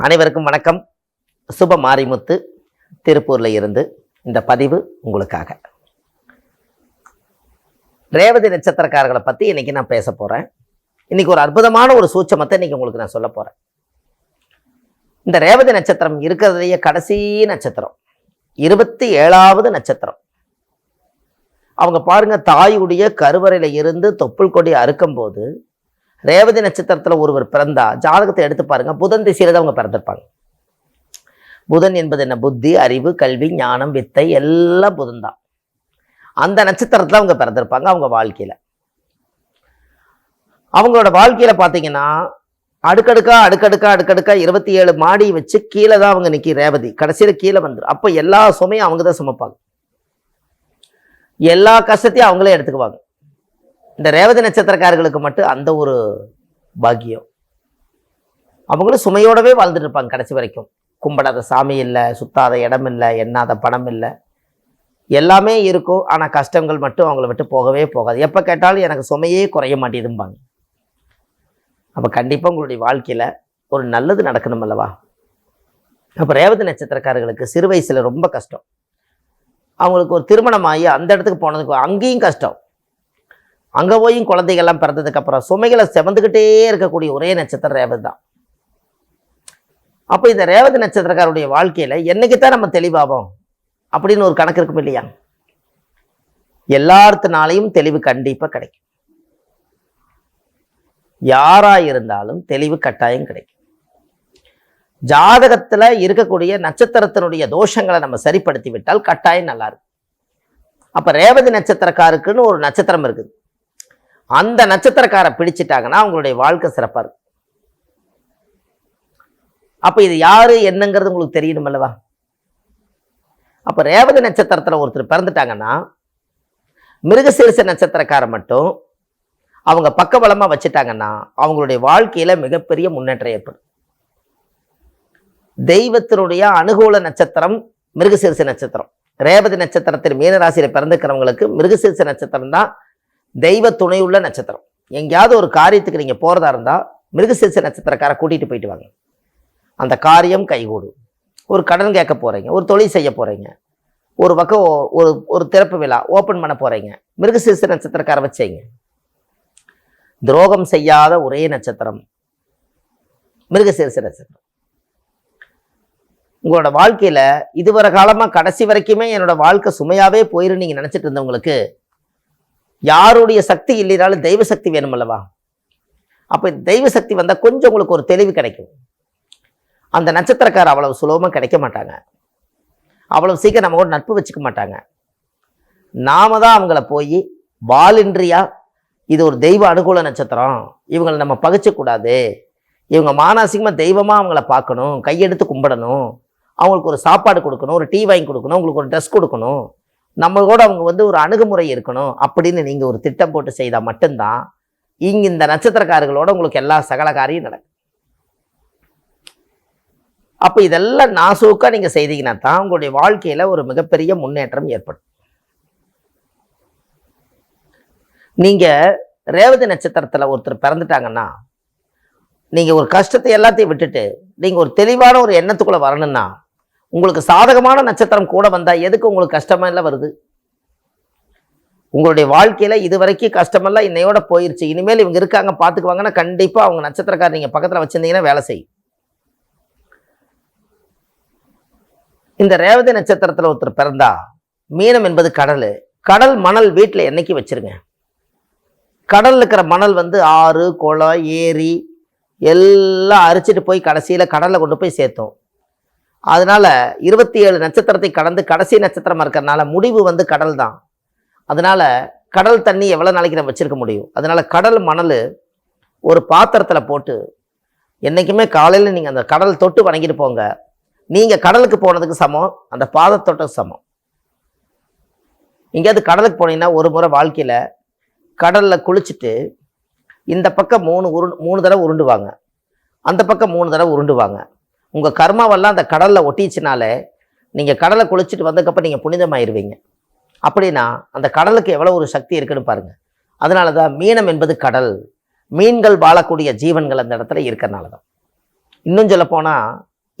அனைவருக்கும் வணக்கம். சுப மாரிமுத்து திருப்பூர்ல இருந்து இந்த பதிவு உங்களுக்காக. ரேவதி நட்சத்திரக்காரர்களை பத்தி இன்னைக்கு நான் பேச போறேன். இன்னைக்கு ஒரு அற்புதமான ஒரு சூட்சமத்தை இன்னைக்கு உங்களுக்கு நான் சொல்ல போறேன். இந்த ரேவதி நட்சத்திரம் இருக்கிறதுலேயே கடைசி நட்சத்திரம், 27வது நட்சத்திரம். அவங்க பாருங்க, தாயுடைய கருவறையில இருந்து தொப்புள் கொடி அறுக்கும் போது ரேவதி நட்சத்திரத்துல ஒருவர் பிறந்தா ஜாதகத்தை எடுத்து பாருங்க, புதன் திசையில தான் அவங்க பிறந்திருப்பாங்க. புதன் என்பது என்ன? புத்தி, அறிவு, கல்வி, ஞானம், வித்தை எல்லாம் புதன் தான். அந்த நட்சத்திரத்துல அவங்க பிறந்திருப்பாங்க. அவங்க வாழ்க்கையில அவங்களோட வாழ்க்கையில பாத்தீங்கன்னா அடுக்கடுக்கா 27 மாடி வச்சு கீழே தான் அவங்க நிக்கி. ரேவதி கடைசியில கீழே வந்துடும். அப்ப எல்லா சுமையும் அவங்க தான் சுமப்பாங்க, எல்லா கஷ்டத்தையும் அவங்களே எடுத்துக்குவாங்க. இந்த ரேவதி நட்சத்திரக்காரர்களுக்கு மட்டும் அந்த ஒரு பாக்கியம். அவங்களும் சுமையோடவே வாழ்ந்துட்டு இருப்பாங்க கடைசி வரைக்கும். கும்பிடாத சாமி இல்லை, சுத்தாத இடம் இல்லை, எண்ணாத பணம் இல்லை, எல்லாமே இருக்கும். ஆனால் கஷ்டங்கள் மட்டும் அவங்கள விட்டு போகவே போகாது. எப்போ கேட்டாலும் எனக்கு சுமையே குறைய மாட்டேதும்பாங்க. அப்போ கண்டிப்பாக உங்களுடைய வாழ்க்கையில் ஒரு நல்லது நடக்கணும் அல்லவா? அப்போ ரேவதி நட்சத்திரக்காரர்களுக்கு சிறு வயசில் ரொம்ப கஷ்டம். அவங்களுக்கு ஒரு திருமணம் ஆகி அந்த இடத்துக்கு போனதுக்கு அங்கேயும் கஷ்டம். அங்கே போயும் குழந்தைகள்லாம் பிறந்ததுக்கு அப்புறம் சுமைகளை செவந்துக்கிட்டே இருக்கக்கூடிய ஒரே நட்சத்திரம் ரேவதி தான். அப்போ இந்த ரேவதி நட்சத்திரக்காரருடைய வாழ்க்கையில் என்னைக்குத்தான் நம்ம தெளிவாகும் அப்படின்னு ஒரு கணக்கு இருக்கும் இல்லையா? எல்லாத்தினாலையும் தெளிவு கண்டிப்பாக கிடைக்கும். யாரா இருந்தாலும் தெளிவு கட்டாயம் கிடைக்கும். ஜாதகத்தில் இருக்கக்கூடிய நட்சத்திரத்தினுடைய தோஷங்களை நம்ம சரிப்படுத்தி விட்டால் கட்டாயம் நல்லா இருக்கும். அப்போ ரேவதி நட்சத்திரக்காருக்குன்னு ஒரு நட்சத்திரம் இருக்குது. அந்த நட்சத்திரக்காரை பிடிச்சிட்டாங்கன்னா அவங்களுடைய வாழ்க்கை சிறப்பாக இருக்கும். அப்போ இது யாரு என்னங்கிறது உங்களுக்கு தெரியணும் அல்லவா? அப்போ ரேவதி நட்சத்திரத்தில் ஒருத்தர் பிறந்துட்டாங்கன்னா மிருகசீரிஷ நட்சத்திரக்காரை மட்டும் அவங்க பக்கபலமாக வச்சுட்டாங்கன்னா அவங்களுடைய வாழ்க்கையில மிகப்பெரிய முன்னேற்றம் ஏற்படும். தெய்வத்தினுடைய அனுகூல நட்சத்திரம் மிருகசீரிஷ நட்சத்திரம். ரேவதி நட்சத்திரத்தில் மீனராசியில் பிறந்துக்கிறவங்களுக்கு மிருகசீரிஷ நட்சத்திரம் தான் தெய்வ துணையுள்ள நட்சத்திரம். எங்கேயாவது ஒரு காரியத்துக்கு நீங்கள் போகிறதா இருந்தால் மிருகசீரிஷ நட்சத்திரக்காரை கூட்டிகிட்டு போயிட்டு வாங்க, அந்த காரியம் கைகூடும். ஒரு கடன் கேட்க போகிறீங்க, ஒரு தொழில் செய்ய போகிறீங்க, ஒரு பக்கம் ஒரு திறப்பு விழா ஓப்பன் பண்ண போகிறீங்க, மிருகசீரிஷ நட்சத்திரக்காரை வச்சீங்க. துரோகம் செய்யாத ஒரே நட்சத்திரம் மிருகசீரிஷ நட்சத்திரம். உங்களோட வாழ்க்கையில் இதுவரை காலமாக கடைசி வரைக்குமே என்னோட வாழ்க்கை சுமையாகவே போயிரு நீங்கள் நினச்சிட்டு இருந்தவங்களுக்கு யாருடைய சக்தி இல்லைனாலும் தெய்வ சக்தி வேணும் அல்லவா? அப்போ தெய்வ சக்தி வந்தால் கொஞ்சம் உங்களுக்கு ஒரு தெளிவு கிடைக்கும். அந்த நட்சத்திரக்காரர் அவ்வளவு சுலபமாக கிடைக்க மாட்டாங்க, அவ்வளவு சீக்கிரம் நம்ம கூட நட்பு வச்சுக்க மாட்டாங்க. நாம தான் அவங்கள போய் வாலின்றியா, இது ஒரு தெய்வ அனுகூல நட்சத்திரம், இவங்களை நம்ம பகிச்சக்கூடாது, இவங்க மானசீகமாக தெய்வமாக அவங்கள பார்க்கணும், கையெடுத்து கும்பிடணும், அவங்களுக்கு ஒரு சாப்பாடு கொடுக்கணும், ஒரு டீ வாங்கி கொடுக்கணும், உங்களுக்கு ஒரு ட்ரெஸ் கொடுக்கணும், நம்மளோட அவங்க ஒரு அணுகுமுறை இருக்கணும் அப்படின்னு நீங்கள் ஒரு திட்டம் போட்டு செய்தால் மட்டும்தான் இங்கே இந்த நட்சத்திரக்காரர்களோட உங்களுக்கு எல்லா சகல காரியம் நடக்கும். அப்போ இதெல்லாம் நாசூக்காக நீங்கள் செய்தீங்கன்னா தான் உங்களுடைய வாழ்க்கையில் ஒரு மிகப்பெரிய முன்னேற்றம் ஏற்படும். நீங்கள் ரேவதி நட்சத்திரத்தில் ஒருத்தர் பிறந்துட்டாங்கன்னா நீங்கள் ஒரு கஷ்டத்தை எல்லாத்தையும் விட்டுட்டு நீங்கள் ஒரு தெளிவான ஒரு எண்ணத்துக்குள்ளே வரணும்னா உங்களுக்கு சாதகமான நட்சத்திரம் கூட வந்தால் எதுக்கு உங்களுக்கு கஷ்டமெல்லாம் வருது? உங்களுடைய வாழ்க்கையில் இதுவரைக்கும் கஷ்டமெல்லாம் இன்னையோட போயிடுச்சு, இனிமேல் இவங்க இருக்காங்க பார்த்துக்குவாங்கன்னா கண்டிப்பாக அவங்க நட்சத்திரக்காரர் நீங்கள் பக்கத்தில் வச்சுருந்தீங்கன்னா வேலை செய்யும். இந்த ரேவதி நட்சத்திரத்தில் ஒருத்தர் பிறந்தா மீனம் என்பது கடல். கடல் மணல் வீட்டில் என்னைக்கு வச்சிருங்க. கடலில் இருக்கிற மணல் ஆறு, குளம், ஏரி எல்லாம் அரிச்சிட்டு போய் கடைசியில் கடலில் கொண்டு போய் சேர்த்தோம். அதனால 27 நட்சத்திரத்தை கடந்து கடைசி நட்சத்திரமா இருக்கிறதுனால முடிவு கடல் தான். அதனால கடல் தண்ணி எவ்வளோ நாளைக்கு நம்ம வச்சிருக்க முடியும்? அதனால கடல் மணல் ஒரு பாத்திரத்தில் போட்டு என்றைக்குமே காலையில் நீங்கள் அந்த கடல் தொட்டு வணங்கிட்டு போங்க. நீங்கள் கடலுக்கு போனதுக்கு சமம், அந்த பாதத்தொட்ட சமம். எங்கேயாவது கடலுக்கு போனீங்கன்னா ஒரு முறை வாழ்க்கையில் கடலில் குளிச்சுட்டு இந்த பக்கம் 3 தடவை உருண்டுவாங்க, அந்த பக்கம் 3 தடவை உருண்டுவாங்க. உங்கள் கர்மாவெல்லாம் அந்த கடலில் ஒட்டிச்சுனாலே நீங்கள் கடலை குளிச்சுட்டு வந்ததுக்கப்புறம் நீங்கள் புனிதமாயிருவீங்க. அப்படின்னா அந்த கடலுக்கு எவ்வளோ ஒரு சக்தி இருக்குன்னு பாருங்கள். அதனால தான் மீனம் என்பது கடல், மீன்கள் வாழக்கூடிய ஜீவன்கள் அந்த இடத்துல இருக்கிறனால தான். இன்னும் சொல்ல போனா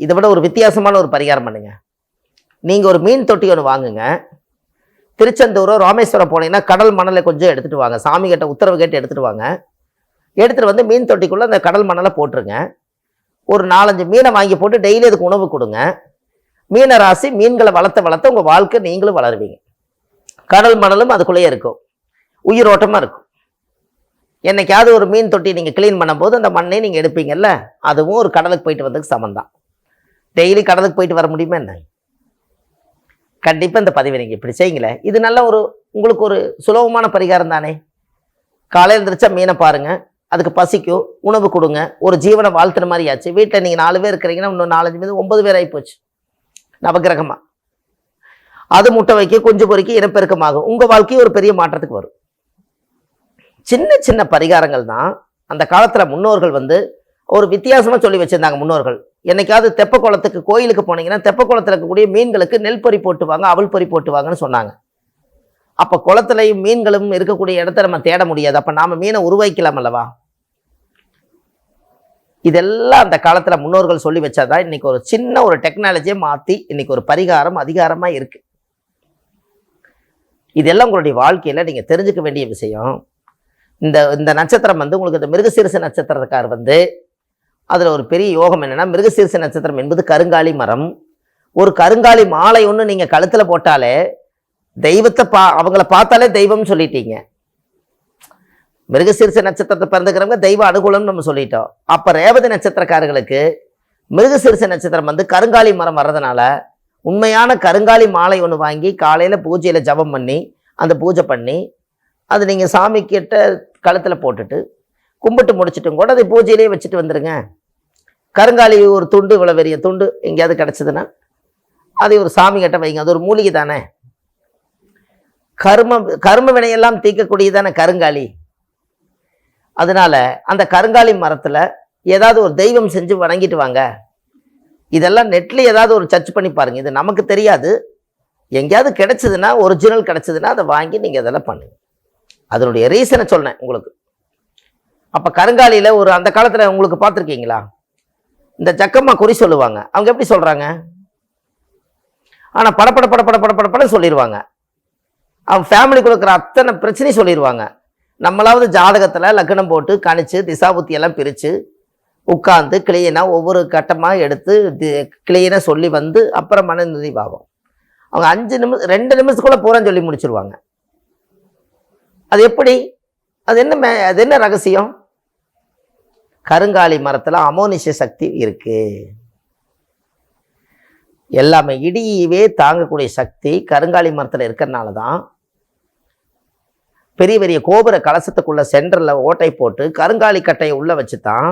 இதை விட ஒரு வித்தியாசமான ஒரு பரிகாரம் பண்ணுங்க. நீங்க ஒரு மீன் தொட்டி ஒன்று வாங்குங்க. திருச்செந்தூரோ ராமேஸ்வரம் போனீங்கன்னா கடல் மணலை கொஞ்சம் எடுத்துட்டு வாங்க. சாமி கிட்ட உத்தரவு கேட்டு எடுத்துட்டு வாங்க. எடுத்துட்டு வந்து மீன் தொட்டிக்குள்ள அந்த கடல் மணலை போட்டுருங்க. ஒரு 4-5 மீனை வாங்கி போட்டு டெய்லி அதுக்கு உணவு கொடுங்க. மீன ராசி மீன்களை வளர்த்த வளர்த்த உங்க வாழ்க்கை நீங்களும் வளருவீங்க. கடல் மணலும் அதுக்குள்ளேயே இருக்கும், உயிரோட்டமா இருக்கும். என்னைக்காவது ஒரு மீன் தொட்டி நீங்க கிளீன் பண்ணும்போது அந்த மண்ணை நீங்க எடுப்பீங்கல்ல, அதுவும் ஒரு கடலுக்கு போயிட்டு வந்ததுக்கு சமந்தான். டெய்லி கடலுக்கு போயிட்டு வர முடியுமா என்ன? கண்டிப்பா இந்த பதிவை நீங்க இப்படி செய்யுங்களே. இது நல்ல ஒரு உங்களுக்கு ஒரு சுலபமான பரிகாரம் தானே. காலையில் எழுந்திரிச்சா மீனை பாருங்க, அதுக்கு பசிக்கும், உணவு கொடுங்க. ஒரு ஜீவனை வாழ்த்துற மாதிரி ஆச்சு. வீட்டில் நீங்கள் 4 பேர் இருக்கிறீங்கன்னா இன்னும் 4-5 பேர் 9 பேர் ஆகி போச்சு நவகிரகமா. அது முட்டை வைக்க கொஞ்சம் பொறுக்கி இனப்பெருக்கமாகும். உங்கள் வாழ்க்கையும் ஒரு பெரிய மாற்றத்துக்கு வரும். சின்ன சின்ன பரிகாரங்கள் தான் அந்த காலத்தில் முன்னோர்கள் ஒரு வித்தியாசமாக சொல்லி வச்சுருந்தாங்க. முன்னோர்கள் என்னைக்காவது தெப்ப குளத்துக்கு கோயிலுக்கு போனீங்கன்னா தெப்ப குளத்தில் இருக்கக்கூடிய மீன்களுக்கு நெல் பொறி போட்டுவாங்க, அவள் பொறி போட்டுவாங்கன்னு சொன்னாங்க. அப்போ குளத்துலையும் மீன்களும் இருக்கக்கூடிய இடத்த நம்ம தேட முடியாது. அப்போ நாம் மீனை உருவாக்கலாம் அல்லவா? இதெல்லாம் அந்த காலத்தில் முன்னோர்கள் சொல்லி வச்சாதான் இன்னைக்கு ஒரு சின்ன ஒரு டெக்னாலஜியை மாற்றி இன்னைக்கு ஒரு பரிகாரம் அதிகாரமாக இருக்கு. இதெல்லாம் உங்களுடைய வாழ்க்கையில் நீங்கள் தெரிஞ்சுக்க வேண்டிய விஷயம். இந்த நட்சத்திரம் உங்களுக்கு இந்த மிருகசீரிஷ நட்சத்திரக்கார் அதில் ஒரு பெரிய யோகம் என்னன்னா, மிருகசீரிஷ நட்சத்திரம் என்பது கருங்காலி மரம். ஒரு கருங்காலி மாலை ஒன்று நீங்கள் கழுத்தில் போட்டாலே தெய்வத்தை அவங்கள பார்த்தாலே தெய்வம் சொல்லிட்டீங்க. மிருகசீரிஷ நட்சத்திரத்தை பிறந்துக்கிறவங்க தெய்வ அனுகூலம்னு நம்ம சொல்லிட்டோம். அப்போ ரேவதி நட்சத்திரக்காரர்களுக்கு மிருகசீரிஷ நட்சத்திரம் கருங்காலி மரம் வர்றதுனால உண்மையான கருங்காலி மாலை ஒன்று வாங்கி காலையில் பூஜையில் ஜபம் பண்ணி அந்த பூஜை பண்ணி அது நீங்கள் சாமி கிட்ட கழுத்தில் போட்டுட்டு கும்பிட்டு முடிச்சுட்டும் கூட அதை பூஜையிலே வச்சுட்டு வந்துடுங்க. கருங்காலி ஒரு துண்டு, இவ்வளோ பெரிய துண்டு எங்கேயாவது கிடச்சிதுன்னா அதை ஒரு சாமி கிட்ட வைங்க. அது ஒரு மூலிகை தானே. கர்ம வினையெல்லாம் தீர்க்கக்கூடியதான கருங்காலி. அதனால அந்த கருங்காலி மரத்தில் ஏதாவது ஒரு தெய்வம் செஞ்சு வணங்கிட்டு வாங்க. இதெல்லாம் நெட்ல ஏதாவது ஒரு சர்ச் பண்ணி பாருங்க. இது நமக்கு தெரியாது, எங்கேயாவது கிடைச்சதுன்னா ஒரிஜினல் கிடைச்சதுன்னா அதை வாங்கி நீங்கள் இதெல்லாம் பண்ணுங்க. அதனுடைய ரீசனை சொன்னேன் உங்களுக்கு. அப்போ கருங்காலியில் அந்த காலத்தில் உங்களுக்கு பார்த்துருக்கீங்களா, இந்த ஜக்கம்மா குறி சொல்லுவாங்க. அவங்க எப்படி சொல்கிறாங்க? ஆனால் படப்பட சொல்லிடுவாங்க. அவங்க ஃபேமிலிக்குள்ள இருக்கிற அத்தனை பிரச்சனையும் சொல்லிடுவாங்க. நம்மளாவது ஜாதகத்தில் லக்னம் போட்டு கணிச்சு திசாபுத்தியெல்லாம் பிரித்து உட்காந்து கிளீனாக ஒவ்வொரு கட்டமாக எடுத்து கிளீனாக சொல்லி அப்புறம் மன நிறைவாகும். அவங்க 5 நிமிஷம் 2 நிமிஷத்துக்குள்ள பூரா சொல்லி முடிச்சிருவாங்க. அது எப்படி? அது என்ன ரகசியம்? கருங்காலி மரத்தில் அமோனிஷ சக்தி இருக்கு. எல்லாமே இடியவே தாங்கக்கூடிய சக்தி கருங்காலி மரத்தில் இருக்கிறதுனால தான் பெரிய பெரிய கோபுர கலசத்துக்குள்ள சென்டரில் ஓட்டை போட்டு கருங்காலி கட்டையை உள்ள வச்சு தான்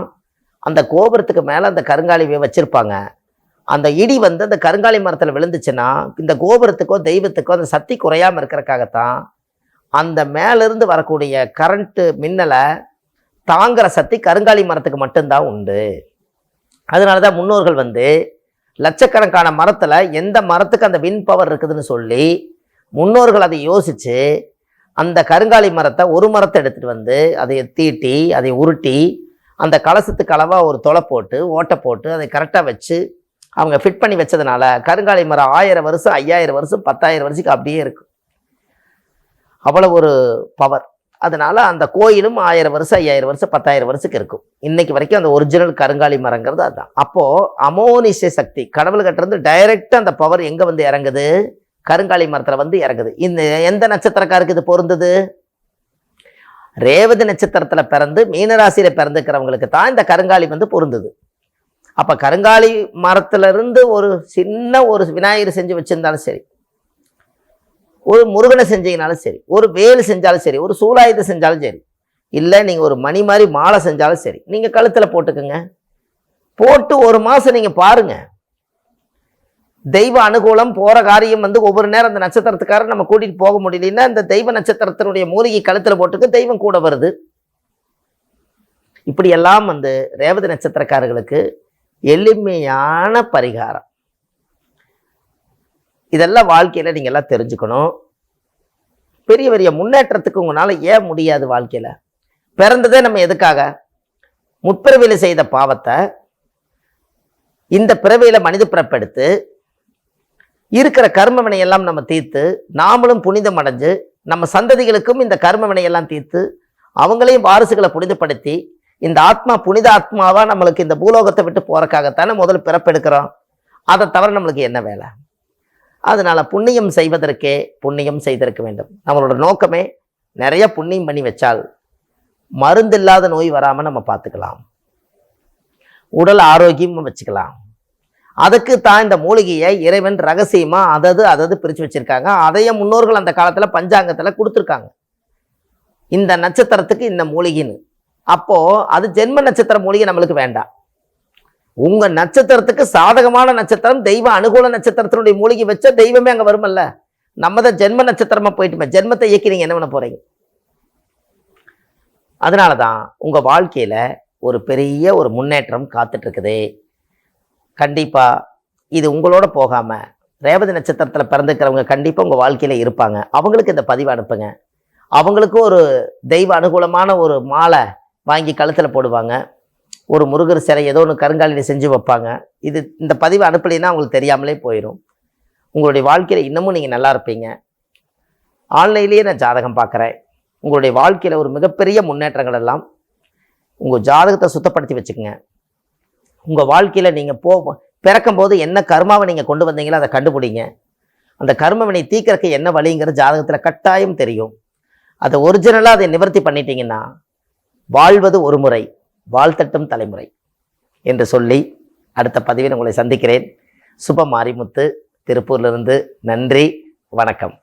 அந்த கோபுரத்துக்கு மேலே அந்த கருங்காலியை வச்சிருப்பாங்க. அந்த இடி அந்த கருங்காலி மரத்தில் விழுந்துச்சுன்னா இந்த கோபுரத்துக்கோ தெய்வத்துக்கோ அந்த சக்தி குறையாமல் இருக்கிறக்காகத்தான் அந்த மேலிருந்து வரக்கூடிய கரண்ட்டு மின்னலை தாங்குற சக்தி கருங்காலி மரத்துக்கு மட்டும்தான் உண்டு. அதனால தான் முன்னோர்கள் லட்சக்கணக்கான மரத்தில் எந்த மரத்துக்கு அந்த வின் பவர் இருக்குதுன்னு சொல்லி முன்னோர்கள் அதை யோசித்து அந்த கருங்காலி மரத்தை ஒரு மரத்தை எடுத்துகிட்டு அதை தீட்டி அதை உருட்டி அந்த கலசத்துக்கு அளவாக ஒரு தொலை போட்டு ஓட்டை போட்டு அதை கரெக்டாக வச்சு அவங்க ஃபிட் பண்ணி வச்சதுனால கருங்காலி மரம் 1000 வருஷம் 5000 வருஷம் 10,000 வருஷத்துக்கு அப்படியே இருக்கும். அவ்வளோ ஒரு பவர். அதனால அந்த கோயிலும் 1000 வருஷம் 5000 வருஷம் 10,000 வருஷத்துக்கு இருக்கும். இன்னைக்கு வரைக்கும் அந்த ஒரிஜினல் கருங்காலி மரங்கிறது அதுதான். அப்போது அமோனிஷ சக்தி கடவுள்கிட்ட டைரெக்டாக அந்த பவர் எங்கே இறங்குது? கருங்காலி மரத்தில் இறங்குது. இந்த எந்த நட்சத்திரக்காருக்கு இது பொருந்தது? ரேவதி நட்சத்திரத்தில் பிறந்து மீனராசியில் பிறந்துக்கிறவங்களுக்கு தான் இந்த கருங்காலி பொருந்தது. அப்போ கருங்காலி மரத்திலிருந்து ஒரு சின்ன ஒரு விநாயகர் செஞ்சு வச்சிருந்தாலும் சரி, ஒரு முருகனை செஞ்சீங்கனாலும் சரி, ஒரு வேல் செஞ்சாலும் சரி, ஒரு சூலாயுதம் செஞ்சாலும் சரி, இல்லை நீங்கள் ஒரு மணி மாதிரி மாலை செஞ்சாலும் சரி, நீங்கள் கழுத்தில் போட்டுக்குங்க. போட்டு 1 மாதம் நீங்கள் பாருங்க. தெய்வ அனுகூலம் போகிற காரியம் ஒவ்வொரு நேரம் அந்த நட்சத்திரத்துக்காரர் நம்ம கூட்டிகிட்டு போக முடியலன்னா இந்த தெய்வ நட்சத்திரத்தினுடைய மூலிகை கழுத்தில் போட்டுக்கு தெய்வம் கூட வருது. இப்படியெல்லாம் ரேவதி நட்சத்திரக்காரர்களுக்கு எளிமையான பரிகாரம். இதெல்லாம் வாழ்க்கையில் நீங்கள் எல்லாம் தெரிஞ்சுக்கணும். பெரிய பெரிய முன்னேற்றத்துக்கு உங்களால் ஏன் முடியாது? வாழ்க்கையில் பிறந்ததே நம்ம எதுக்காக? முற்பிறவியில் செய்த பாவத்தை இந்த பிறவியில மனித பிறப்பெடுத்து இருக்கிற கர்ம வினையெல்லாம் நம்ம தீர்த்து நாமளும் புனிதம் அடைஞ்சு நம்ம சந்ததிகளுக்கும் இந்த கர்ம வினையெல்லாம் தீர்த்து அவங்களையும் வாரிசுகளை புனிதப்படுத்தி இந்த ஆத்மா புனித ஆத்மாவா நம்மளுக்கு இந்த பூலோகத்தை விட்டு போறக்காகத்தானே முதல் பிறப்பெடுக்கிறோம். அதை தவிர நம்மளுக்கு என்ன வேலை? அதனால புண்ணியம் செய்வதற்கே புண்ணியம் செய்திருக்க வேண்டும். நம்மளோட நோக்கமே நிறைய புண்ணியம் பண்ணி வச்சால் மருந்தில்லாத நோய் வராம நம்ம பார்த்துக்கலாம், உடல் ஆரோக்கியமும் வச்சுக்கலாம். அதுக்கு தான் இந்த மூலிகையை இறைவன் ரகசியமா அதது பிரிச்சு வச்சிருக்காங்க. அதைய முன்னோர்கள் அந்த காலத்துல பஞ்சாங்கத்துல கொடுத்துருக்காங்க. இந்த நட்சத்திரத்துக்கு இந்த மூலிகைன்னு. அப்போ அது ஜென்ம நட்சத்திர மூலிகை நம்மளுக்கு வேண்டாம். உங்க நட்சத்திரத்துக்கு சாதகமான நட்சத்திரம், தெய்வ அனுகூல நட்சத்திரத்தினுடைய மூலிகை வச்ச தெய்வமே அங்க வருமல்ல. நம்ம தான் ஜென்ம நட்சத்திரமா போயிட்டுமே, ஜென்மத்தை இயக்கி நீங்க என்ன பண்ண போறீங்க? அதனாலதான் உங்க வாழ்க்கையில ஒரு பெரிய ஒரு முன்னேற்றம் காத்துட்டு இருக்குது. கண்டிப்பா இது உங்களோட போகாம ரேவதி நட்சத்திரத்துல பிறந்துக்கிறவங்க கண்டிப்பா உங்க வாழ்க்கையில இருப்பாங்க. அவங்களுக்கு இந்த பதிவை அனுப்புங்க. அவங்களுக்கும் ஒரு தெய்வ அனுகூலமான ஒரு மாலை வாங்கி கழுத்துல போடுவாங்க. ஒரு முருகர் சிலை ஏதோ ஒன்று கருங்காலியில் செஞ்சு வைப்பாங்க. இந்த பதிவை அனுப்பலைன்னா அவங்களுக்கு தெரியாமலே போயிடும். உங்களுடைய வாழ்க்கையில் இன்னமும் நீங்கள் நல்லா இருப்பீங்க. ஆன்லைன்லேயே நான் ஜாதகம் பார்க்குறேன். உங்களுடைய வாழ்க்கையில் ஒரு மிகப்பெரிய முன்னேற்றங்கள் எல்லாம் உங்கள் ஜாதகத்தை சுத்தப்படுத்தி வச்சுக்கோங்க. உங்கள் வாழ்க்கையில் நீங்கள் பிறக்கும் போது என்ன கர்மாவை நீங்கள் கொண்டு வந்தீங்களோ அதை கண்டுபிடிங்க. அந்த கர்மவினை தீக்கிறதுக்கு என்ன வழிங்கிற ஜாதகத்தில் கட்டாயம் தெரியும். அதை ஒரிஜினலாக அதை நிவர்த்தி பண்ணிட்டீங்கன்னா வாழ்வது ஒரு முறை, வாழ்த்தட்டும் தலைமுறை என்று சொல்லி அடுத்த பதிவில் உங்களை சந்திக்கிறேன். சுப மாரிமுத்து, திருப்பூர்லிருந்து. நன்றி, வணக்கம்.